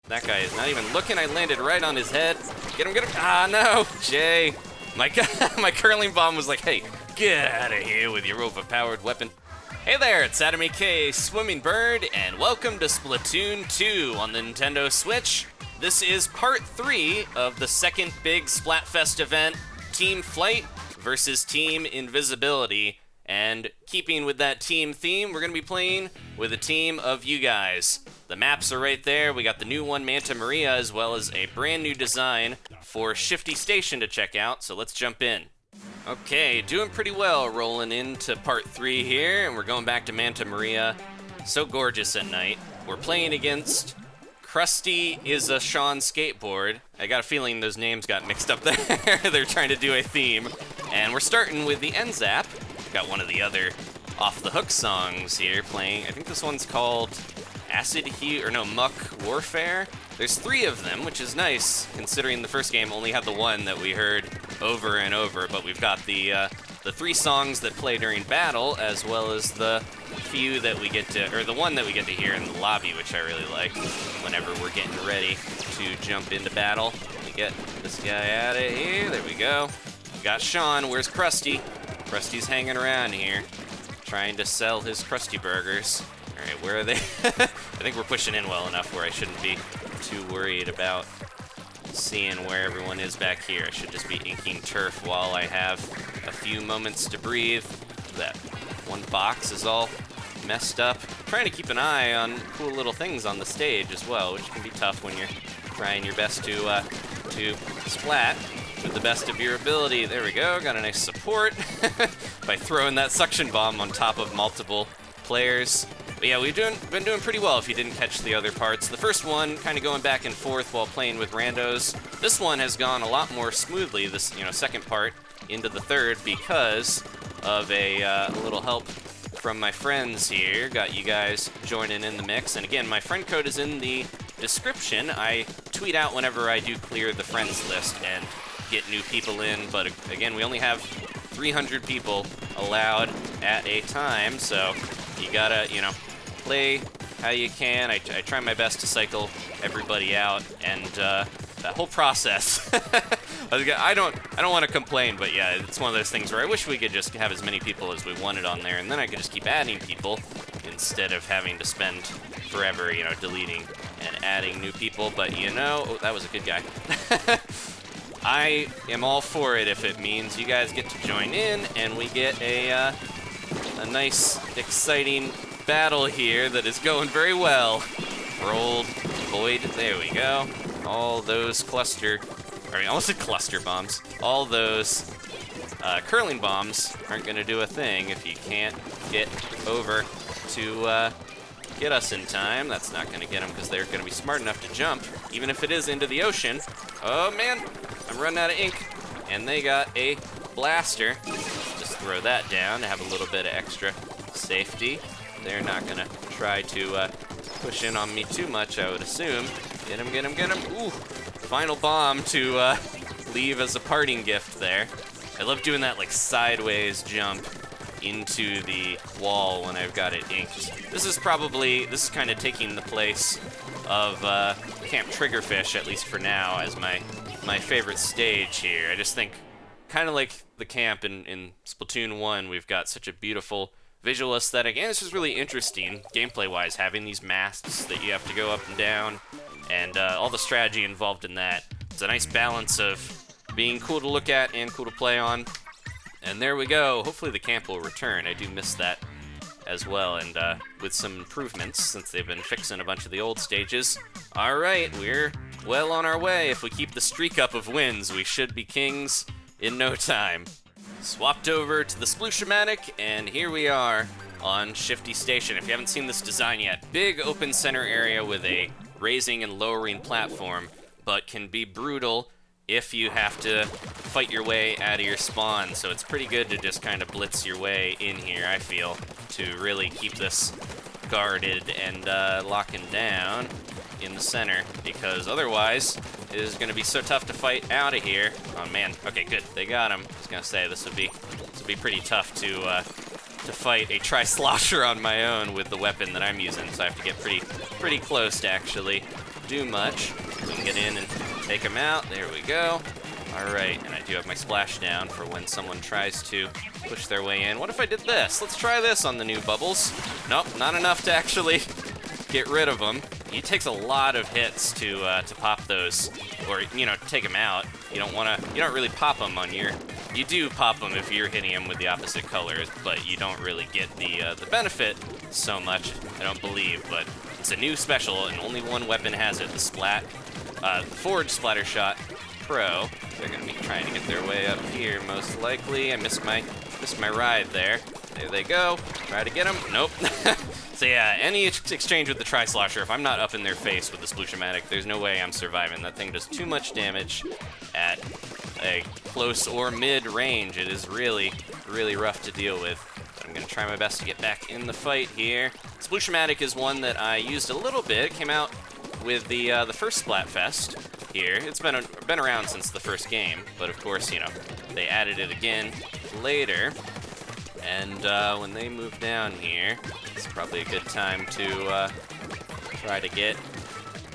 That guy is not even looking. I landed right on his head. Get him, get him. Ah, no, Jay. My curling bomb was like, hey, get out of here with your overpowered weapon. Hey there, it's Adam AK Swimming Bird, and welcome to Splatoon 2 on the Nintendo Switch. This is part 3 of the second big Splatfest event, Team Flight versus Team Invisibility. And keeping with that team theme, we're going to be playing with a team of you guys. The maps are right there. We got the new one, Manta Maria, as well as a brand new design for Shifty Station to check out, so let's jump in. Okay, doing pretty well rolling into part 3 here, and we're going back to Manta Maria. So gorgeous at night. We're playing against Krusty is a Sean Skateboard. I got a feeling those names got mixed up there. They're trying to do a theme. And we're starting with the NZAP. Got one of the other Off the Hook songs here playing. I think this one's called Muck Warfare. There's 3 of them, which is nice, considering the first game only had the one that we heard over and over, but we've got the 3 songs that play during battle, as well as the few that we get to, or the one that we get to hear in the lobby, which I really like, whenever we're getting ready to jump into battle. Let me get this guy out of here, there we go. We got Sean, where's Krusty? Krusty's hanging around here, trying to sell his Krusty burgers. All right, where are they? I think we're pushing in well enough where I shouldn't be too worried about seeing where everyone is back here. I should just be inking turf while I have a few moments to breathe. That one box is all messed up. I'm trying to keep an eye on cool little things on the stage as well, which can be tough when you're trying your best to splat with the best of your ability. There we go, got a nice support by throwing that suction bomb on top of multiple players. But yeah, we've been doing pretty well if you didn't catch the other parts. The first one, kind of going back and forth while playing with randos. This one has gone a lot more smoothly, this second part into the third, because of a little help from my friends here. Got you guys joining in the mix. And again, my friend code is in the description. I tweet out whenever I do clear the friends list and get new people in. But again, we only have 300 people allowed at a time, so you gotta, play how you can. I try my best to cycle everybody out, and that whole process. I don't want to complain, but yeah, it's one of those things where I wish we could just have as many people as we wanted on there, and then I could just keep adding people instead of having to spend forever, deleting and adding new people. But oh, that was a good guy. I am all for it if it means you guys get to join in and we get a nice, exciting battle here that is going very well. Rolled void, there we go. All those I almost said cluster bombs. All those curling bombs aren't gonna do a thing if you can't get over to get us in time. That's not gonna get them because they're gonna be smart enough to jump, even if it is into the ocean. Oh man, I'm running out of ink, and they got a blaster. Just throw that down to have a little bit of extra safety. They're not gonna try to push in on me too much, I would assume. Get him, get him, get him. Ooh, final bomb to leave as a parting gift there. I love doing that like sideways jump into the wall when I've got it inked. This is kind of taking the place of Camp Triggerfish, at least for now, as my favorite stage here. I just think, kind of like the camp in Splatoon 1, we've got such a beautiful visual aesthetic, and it's just really interesting, gameplay-wise, having these masts that you have to go up and down, and all the strategy involved in that. It's a nice balance of being cool to look at and cool to play on. And there we go. Hopefully the camp will return. I do miss that as well, and with some improvements, since they've been fixing a bunch of the old stages. Alright, we're well on our way. If we keep the streak up of wins, we should be kings in no time. Swapped over to the Splushamatic, and here we are on Shifty Station. If you haven't seen this design yet, big open center area with a raising and lowering platform, but can be brutal if you have to fight your way out of your spawn. So it's pretty good to just kind of blitz your way in here, I feel, to really keep this guarded and locking down in the center, because otherwise it is going to be so tough to fight out of here. Oh man, okay, good, they got him. I was gonna say this would be pretty tough to fight a tri-slosher on my own with the weapon that I'm using, so I have to get pretty close to actually do much. We can get in and take them out. There we go. All right, and I do have my splashdown for when someone tries to push their way in. What if I did this? Let's try this on the new bubbles. Nope, not enough to actually get rid of them. It takes a lot of hits to pop those, or take them out. You don't really pop them on your. You do pop them if you're hitting them with the opposite colors, but you don't really get the benefit so much. I don't believe, but it's a new special, and only one weapon has it. The Forge Splatter Shot Pro. They're gonna be trying to get their way up here, most likely. I missed my ride there. There they go. Try to get them. Nope. So yeah, any exchange with the Tri-Slosher, if I'm not up in their face with the Sploosh-O-Matic, there's no way I'm surviving. That thing does too much damage at a close or mid-range. It is really, really rough to deal with. But I'm gonna try my best to get back in the fight here. Sploosh-O-Matic is one that I used a little bit. It came out with the first Splatfest here. It's been around since the first game, but of course, they added it again later. And when they move down here, it's probably a good time to try to get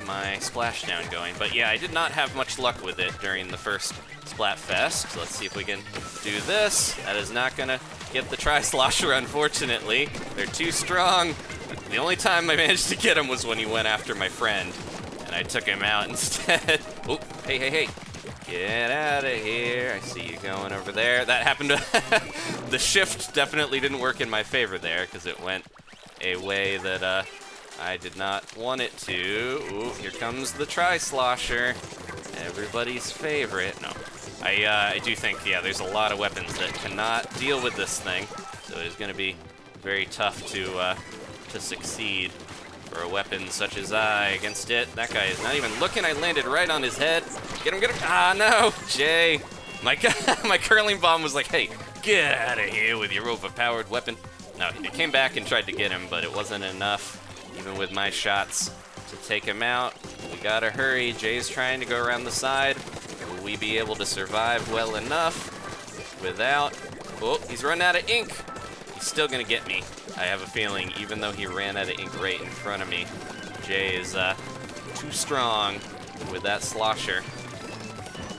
my splashdown going. But yeah, I did not have much luck with it during the first Splatfest. So let's see if we can do this. That is not gonna get the Tri-Slosher, unfortunately. They're too strong. The only time I managed to get him was when he went after my friend, and I took him out instead. Oh, hey. Get out of here. I see you going over there. That happened to... The shift definitely didn't work in my favor there, because it went a way that I did not want it to. Ooh, here comes the Tri-Slosher. Everybody's favorite. No. I do think, yeah, there's a lot of weapons that cannot deal with this thing, so it's going to be very tough to succeed for a weapon such as I against it. That guy is not even looking. I landed right on his head. Get him. Ah, no, Jay. My curling bomb was like, hey, get out of here with your overpowered weapon. No, he came back and tried to get him, but it wasn't enough, even with my shots, to take him out. We gotta hurry. Jay's trying to go around the side. Will we be able to survive well enough without... Oh, he's run out of ink. He's still gonna get me. I have a feeling, even though he ran out of ink right in front of me, Jay is too strong with that slosher.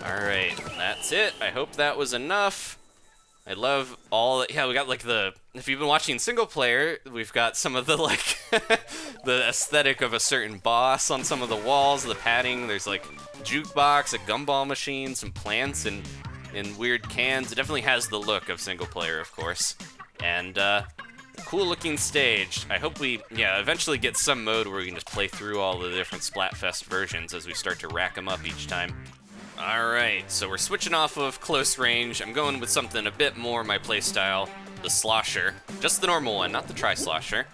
Alright, that's it. I hope that was enough. I love all... Yeah, we got like the... If you've been watching single player, we've got some of the like... the aesthetic of a certain boss on some of the walls, the padding. There's like jukebox, a gumball machine, some plants, and weird cans. It definitely has the look of single player, of course. And cool looking stage. I hope we, eventually get some mode where we can just play through all the different Splatfest versions as we start to rack them up each time. Alright, so we're switching off of close range. I'm going with something a bit more my playstyle, the Slosher. Just the normal one, not the Tri-Slosher.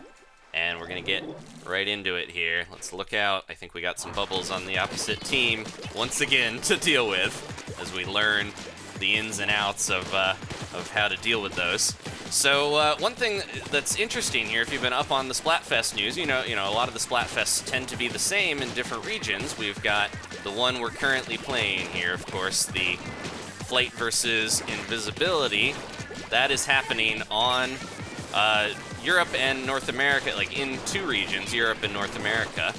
And we're gonna get right into it here. Let's look out. I think we got some bubbles on the opposite team once again to deal with as we learn the ins and outs of how to deal with those. So one thing that's interesting here, if you've been up on the Splatfest news, you know, a lot of the Splatfests tend to be the same in different regions. We've got the one we're currently playing here, of course, the Flight versus Invisibility. That is happening on Europe and North America, like in two regions, Europe and North America.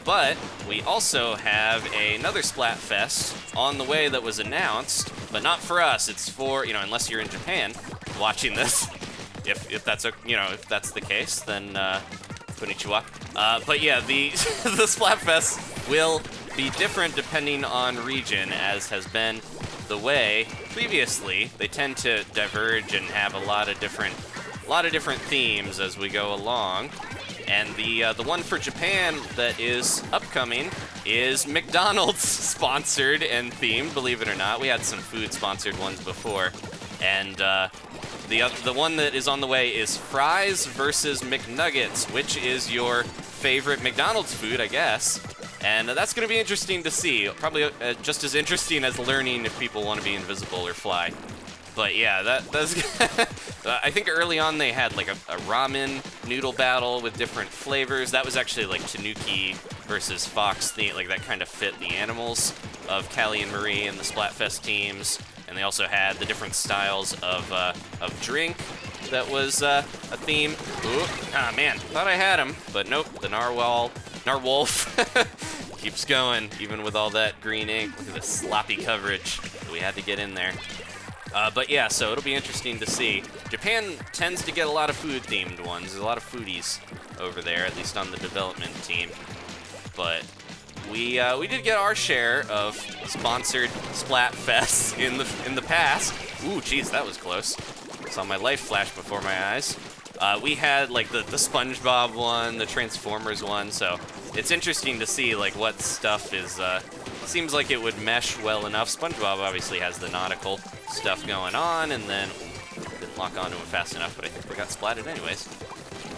But we also have another Splatfest on the way that was announced, but not for us. It's for, unless you're in Japan watching this. If that's if that's the case, then konnichiwa. But yeah, the the Splatfest will be different depending on region, as has been the way previously. They tend to diverge and have a lot of different themes as we go along. And the one for Japan that is upcoming is McDonald's sponsored and themed, believe it or not. We had some food sponsored ones before. And the one that is on the way is fries versus McNuggets, which is your favorite McDonald's food, I guess. And that's going to be interesting to see. Probably just as interesting as learning if people want to be invisible or fly. But yeah, that's I think early on they had like a ramen noodle battle with different flavors. That was actually like Tanuki versus Fox, like that kind of fit the animals of Callie and Marie and the Splatfest teams. And they also had the different styles of drink that was a theme. Ooh, ah man, thought I had him, but nope, the Narwolf. keeps going, even with all that green ink. Look at this sloppy coverage that we had to get in there. But yeah, so it'll be interesting to see. Japan tends to get a lot of food-themed ones. There's a lot of foodies over there, at least on the development team. But we did get our share of sponsored Splatfests in the past. Ooh, geez, that was close. Saw my life flash before my eyes. We had like the SpongeBob one, the Transformers one, so it's interesting to see like what stuff is. Seems like it would mesh well enough. SpongeBob obviously has the nautical stuff going on, and then didn't lock onto him fast enough, but I think we got splatted anyways.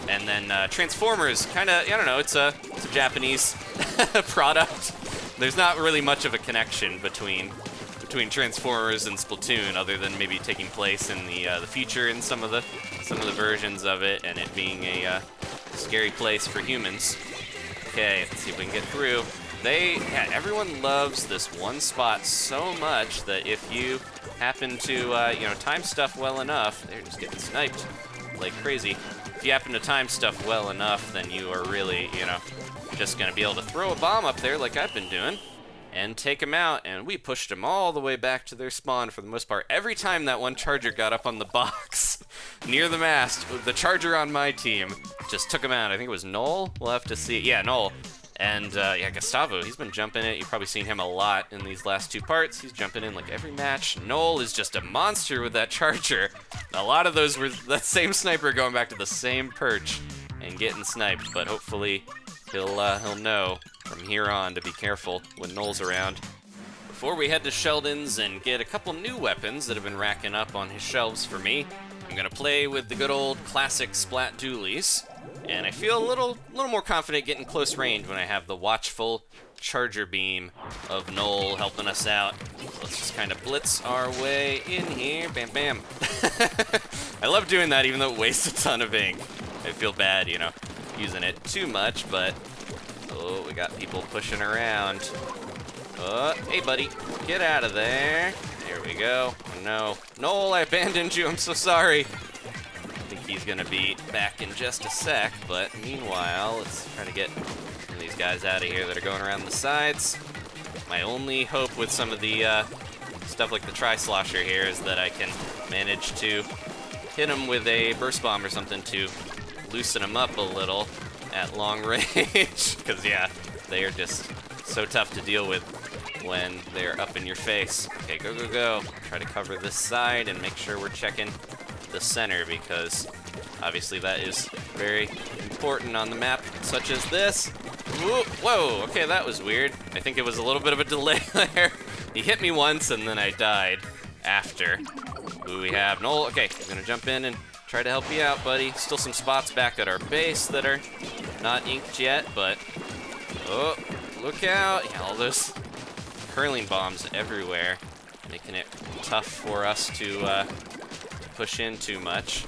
And then Transformers, kind of, I don't know, it's a Japanese product. There's not really much of a connection between Transformers and Splatoon, other than maybe taking place in the future in some of the versions of it, and it being a scary place for humans. Okay, let's see if we can get through. Everyone loves this one spot so much that if you happen to, time stuff well enough, they're just getting sniped like crazy. If you happen to time stuff well enough, then you are really, just gonna be able to throw a bomb up there like I've been doing and take them out, and we pushed them all the way back to their spawn for the most part. Every time that one charger got up on the box near the mast, the charger on my team just took him out. I think it was Noel. We'll have to see. Yeah, Noel. And yeah, Gustavo, he's been jumping it. You've probably seen him a lot in these last two parts. He's jumping in like every match. Noel is just a monster with that charger. A lot of those were that same sniper going back to the same perch and getting sniped, but hopefully he'll know from here on to be careful when Noel's around. Before we head to Sheldon's and get a couple new weapons that have been racking up on his shelves for me, I'm gonna play with the good old classic Splat Dualies. And I feel a little more confident getting close range when I have the watchful charger beam of Noel helping us out. So let's just kind of blitz our way in here. Bam, bam. I love doing that, even though it wastes a ton of ink. I feel bad, using it too much, but oh, we got people pushing around. Oh, hey, buddy, get out of there. There we go. Oh, no. Noel, I abandoned you. I'm so sorry. I think he's gonna be back in just a sec, but meanwhile, let's try to get some of these guys out of here that are going around the sides. My only hope with some of the stuff like the Tri-Slosher here is that I can manage to hit him with a burst bomb or something to loosen him up a little at long range, because yeah, they are just so tough to deal with when they're up in your face. Okay, go, go, go. Try to cover this side and make sure we're checking the center, because obviously that is very important on the map such as this. Whoa, okay, that was weird. I think it was a little bit of a delay there. He hit me once and then I died after. Who we have? Noel, okay, I'm gonna jump in and try to help you out, buddy. Still some spots back at our base that are not inked yet, but oh, look out. Yeah, all those hurling bombs everywhere, making it tough for us to push in too much.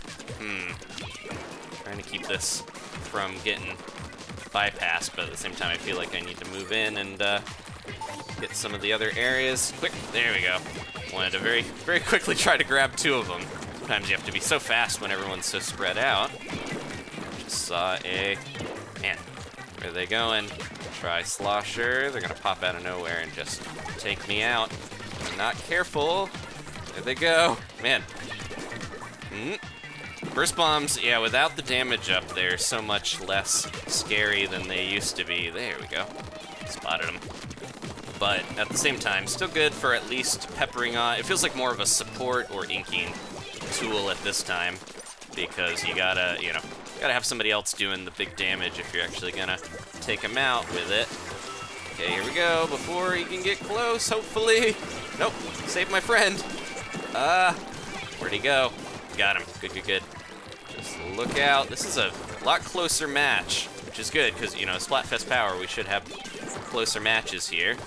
Trying to keep this from getting bypassed, but at the same time I feel like I need to move in and get some of the other areas. Quick, there we go. Wanted to very, very quickly try to grab two of them. Sometimes you have to be so fast when everyone's so spread out. Just saw a... Man, where are they going? Tri-Slosher. They're gonna pop out of nowhere and just take me out. I'm not careful. There they go. Man. Burst bombs, yeah, without the damage up, they're so much less scary than they used to be. There we go. Spotted them. But at the same time, still good for at least peppering on. It feels like more of a support or inking tool at this time, because you gotta, gotta have somebody else doing the big damage if you're actually gonna take him out with it. Okay, here we go, before he can get close, hopefully. Nope, save my friend. Where'd he go? Got him, good, good, good. Just look out, this is a lot closer match, which is good, because, Splatfest Power, we should have closer matches here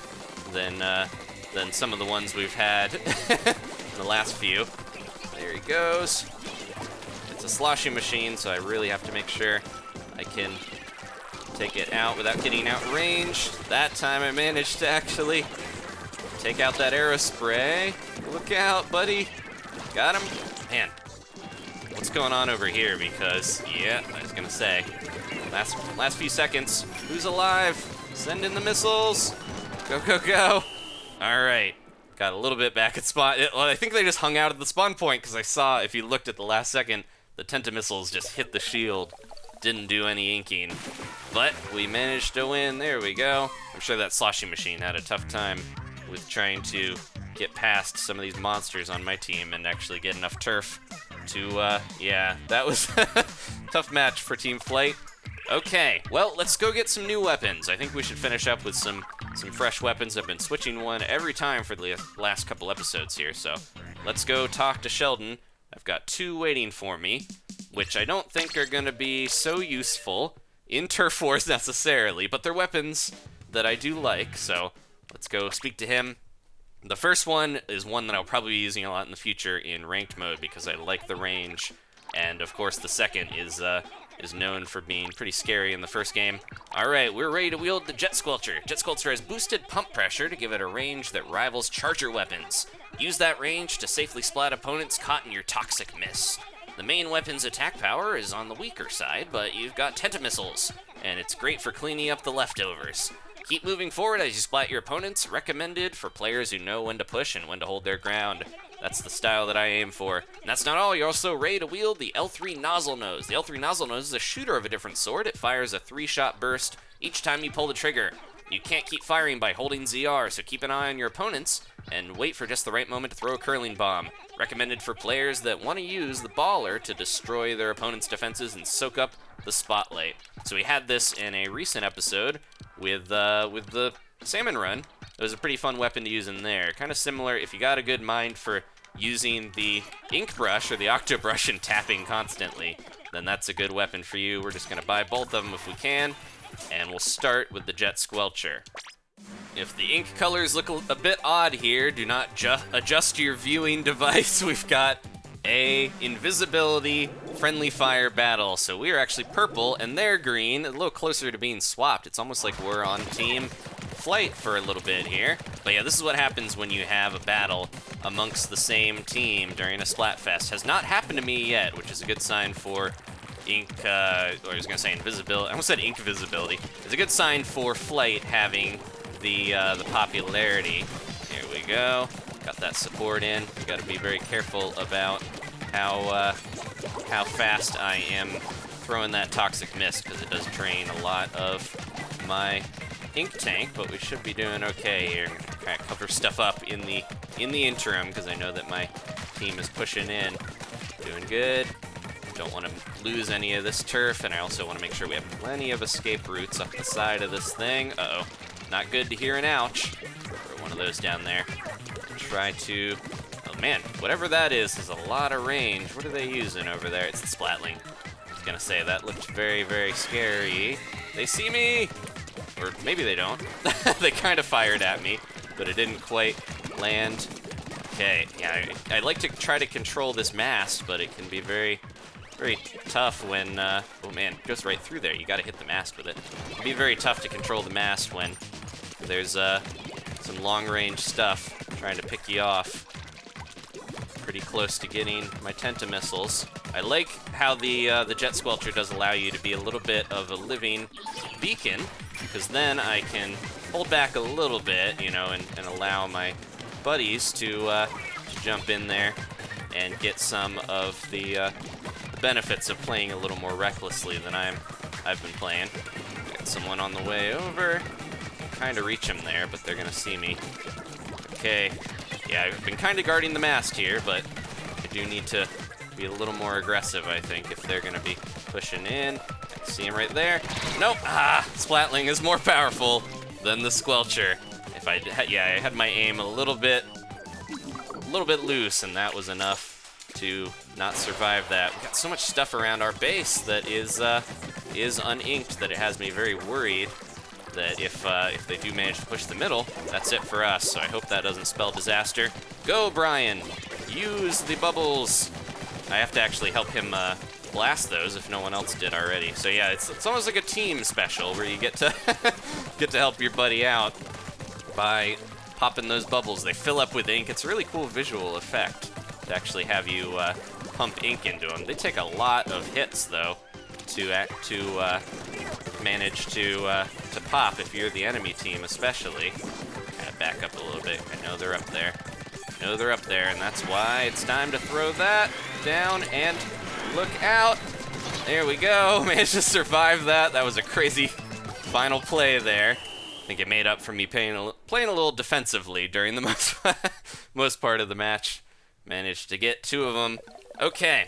than some of the ones we've had in the last few. There he goes. It's a sloshing machine, so I really have to make sure I can take it out without getting out range. That time I managed to actually take out that arrow spray. Look out, buddy. Got him. Man, what's going on over here? Because, yeah, I was gonna say, last few seconds, who's alive? Send in the missiles. Go, go, go. All right. Got a little bit back at spawn. Well, I think they just hung out at the spawn point because I saw, if you looked at the last second, the tentamissiles just hit the shield. Didn't do any inking. But we managed to win. There we go. I'm sure that sloshing machine had a tough time with trying to get past some of these monsters on my team and actually get enough turf to, yeah, that was a tough match for Team Flight. Okay, well, let's go get some new weapons. I think we should finish up with some fresh weapons. I've been switching one every time for the last couple episodes here, so let's go talk to Sheldon. I've got 2 waiting for me, which I don't think are going to be so useful in Turf Wars necessarily, but they're weapons that I do like, so let's go speak to him. The first one is one that I'll probably be using a lot in the future in ranked mode because I like the range, and of course the second is known for being pretty scary in the first game. Alright, we're ready to wield the Jet Squelcher. Jet Squelcher has boosted pump pressure to give it a range that rivals charger weapons. Use that range to safely splat opponents caught in your toxic mist. The main weapon's attack power is on the weaker side, but you've got tentamissiles, and it's great for cleaning up the leftovers. Keep moving forward as you splat your opponents, recommended for players who know when to push and when to hold their ground. That's the style that I aim for. And that's not all, you're also ready to wield the L3 Nozzle Nose. The L3 Nozzle Nose is a shooter of a different sort. It fires a 3-shot burst each time you pull the trigger. You can't keep firing by holding ZR, so keep an eye on your opponents and wait for just the right moment to throw a curling bomb. Recommended for players that want to use the baller to destroy their opponent's defenses and soak up the spotlight. So we had this in a recent episode with the Salmon Run. It was a pretty fun weapon to use in there. Kind of similar, if you got a good mind for using the ink brush or the octo brush and tapping constantly, then that's a good weapon for you. We're just going to buy both of them if we can, and we'll start with the Jet Squelcher. If the ink colors look a bit odd here, do not adjust your viewing device. We've got a Invisibility friendly fire battle. So we are actually purple and they're green, a little closer to being swapped. It's almost like we're on Team Flight for a little bit here. But yeah, this is what happens when you have a battle amongst the same team during a Splatfest. Has not happened to me yet, which is a good sign for Ink, or I was gonna say Invisibility. I almost said Ink Visibility. It's a good sign for Flight having the popularity. Here we go. Got that support in. You got to be very careful about how fast I am throwing that toxic mist because it does drain a lot of my ink tank. But we should be doing okay here. Kind of cover stuff up in the interim because I know that my team is pushing in. Doing good. Don't want to lose any of this turf, and I also want to make sure we have plenty of escape routes up the side of this thing. Uh-oh. Not good to hear an ouch. Throw one of those down there. Try to... Oh man, whatever that is has a lot of range. What are they using over there? It's the Splatling. I was gonna say, that looked very, very scary. They see me! Or maybe they don't. They kind of fired at me, but it didn't quite land. Okay, yeah, I like to try to control this mast, but it can be very, very tough when... oh man, it goes right through there. You gotta hit the mast with it. It can be very tough to control the mast when there's some long-range stuff trying to pick you off. Pretty close to getting my tentamissiles. I like how the Jet Squelcher does allow you to be a little bit of a living beacon, because then I can hold back a little bit, you know, and allow my buddies to jump in there and get some of the benefits of playing a little more recklessly than I've been playing. Got someone on the way over. Trying to reach them there, but they're gonna see me. Okay, yeah, I've been kind of guarding the mast here, but I do need to be a little more aggressive, I think, if they're gonna be pushing in. See him right there. Nope. Splatling is more powerful than the Squelcher. If I had my aim a little bit loose, and that was enough to not survive that. We've got so much stuff around our base that is uninked that it has me very worried that if they do manage to push the middle, that's it for us. So I hope that doesn't spell disaster. Go, Brian! Use the bubbles! I have to actually help him blast those if no one else did already. So yeah, it's almost like a team special where you get to get to help your buddy out by popping those bubbles. They fill up with ink. It's a really cool visual effect to actually have you pump ink into them. They take a lot of hits though to manage to pop if you're the enemy team, especially. Kind of back up a little bit. I know they're up there. I know they're up there, and that's why it's time to throw that down and look out. There we go. Managed to survive that. That was a crazy final play there. I think it made up for me playing a little defensively during the most part of the match. Managed to get 2 of them. Okay,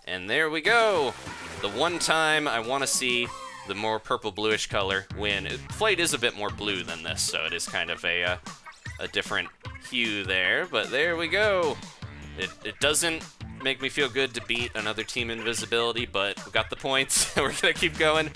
and there we go. The one time I want to see the more purple-bluish color win. Flight is a bit more blue than this, so it is kind of a different hue there, but there we go. It doesn't make me feel good to beat another team Invisibility, but we got the points. We're gonna keep going.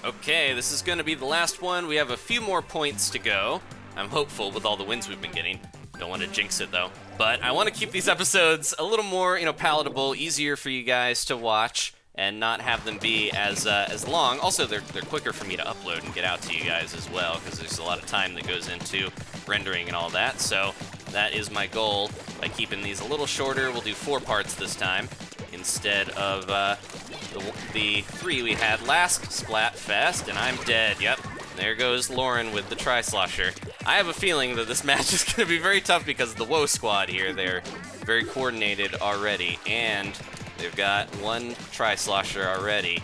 Okay, this is gonna be the last one. We have a few more points to go. I'm hopeful with all the wins we've been getting. Don't want to jinx it though. But I want to keep these episodes a little more, palatable, easier for you guys to watch, and not have them be as long. Also, they're quicker for me to upload and get out to you guys as well, because there's a lot of time that goes into rendering and all that. So that is my goal. By keeping these a little shorter, we'll do 4 parts this time instead of the 3 we had last Splatfest. And I'm dead. Yep. There goes Lauren with the Tri-Slosher. I have a feeling that this match is going to be very tough because of the Woe squad here. They're very coordinated already, and they've got 1 Tri-Slosher already.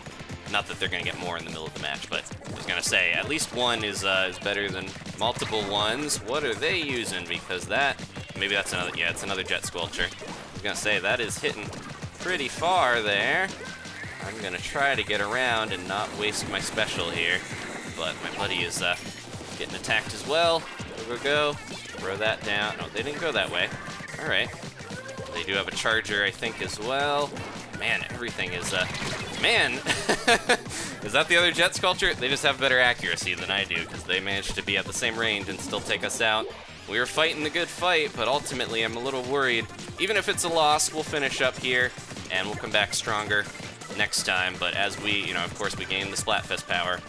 Not that they're going to get more in the middle of the match, but I was going to say, at least 1 is better than multiple ones. What are they using? Because maybe that's another, yeah, it's another Jet Squelcher. I was going to say, that is hitting pretty far there. I'm going to try to get around and not waste my special here. But my buddy is getting attacked as well. There we go. Throw that down. No, they didn't go that way. All right. They do have a charger, I think, as well. Man, everything is, man! Is that the other Jet Sculpture? They just have better accuracy than I do, because they managed to be at the same range and still take us out. We were fighting the good fight, but ultimately I'm a little worried. Even if it's a loss, we'll finish up here, and we'll come back stronger next time. But as we, of course, we gain the Splatfest power,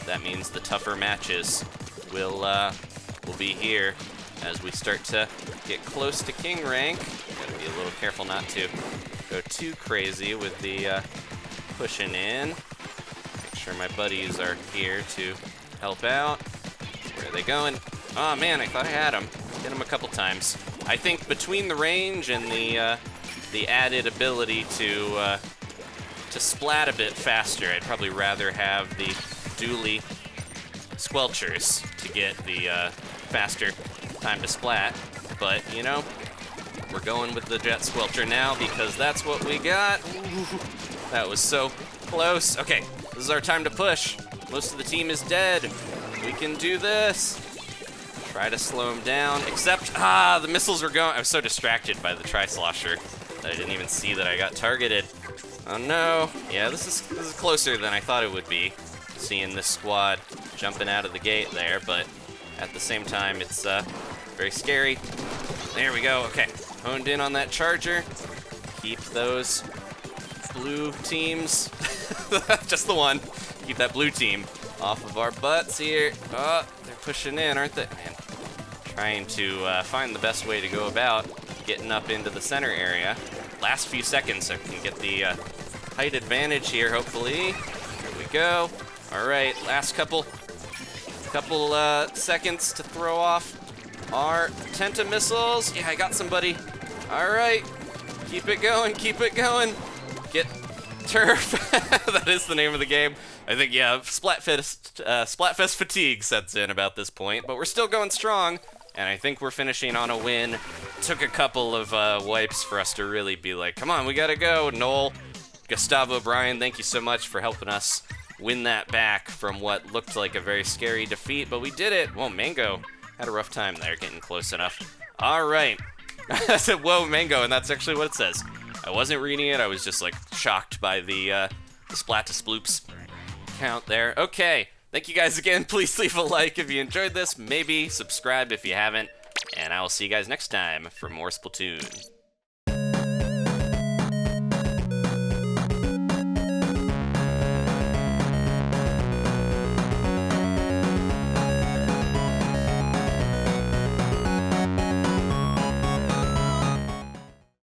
that means the tougher matches will be here as we start to get close to King rank. Gotta be a little careful not to go too crazy with the pushing in. Make sure my buddies are here to help out. Where are they going? Oh man, I thought I had them. Hit them a couple times. I think between the range and the added ability to splat a bit faster, I'd probably rather have the Dualie Squelchers to get the faster time to splat. But, we're going with the Jet Squelcher now because that's what we got. Ooh, that was so close. Okay, this is our time to push. Most of the team is dead. We can do this. Try to slow him down, except, the missiles were going. I was so distracted by the Tri-Slosher that I didn't even see that I got targeted. Oh no. Yeah, this is closer than I thought it would be, seeing this squad jumping out of the gate there, but at the same time, it's very scary. There we go. Okay, honed in on that charger. Keep those blue teams, just the one. Keep that blue team off of our butts here. Oh, they're pushing in, aren't they? Man, trying to find the best way to go about getting up into the center area. Last few seconds, so I can get the height advantage here, hopefully. There we go. All right, last couple seconds to throw off our Tenta missiles. Yeah, I got somebody. All right, keep it going, keep it going. Get turf. That is the name of the game. I think, yeah, Splatfest fatigue sets in about this point, but we're still going strong, and I think we're finishing on a win. Took a couple of wipes for us to really be like, come on, we gotta go. Noel, Gustavo, Brian, thank you so much for helping us win that back from what looked like a very scary defeat, but we did it. Whoa, Mango had a rough time there getting close enough. All right. I said, whoa, Mango, and that's actually what it says. I wasn't reading it. I was just, like, shocked by the Splat to Sploops count there. Okay. Thank you guys again. Please leave a like if you enjoyed this. Maybe subscribe if you haven't. And I will see you guys next time for more Splatoon.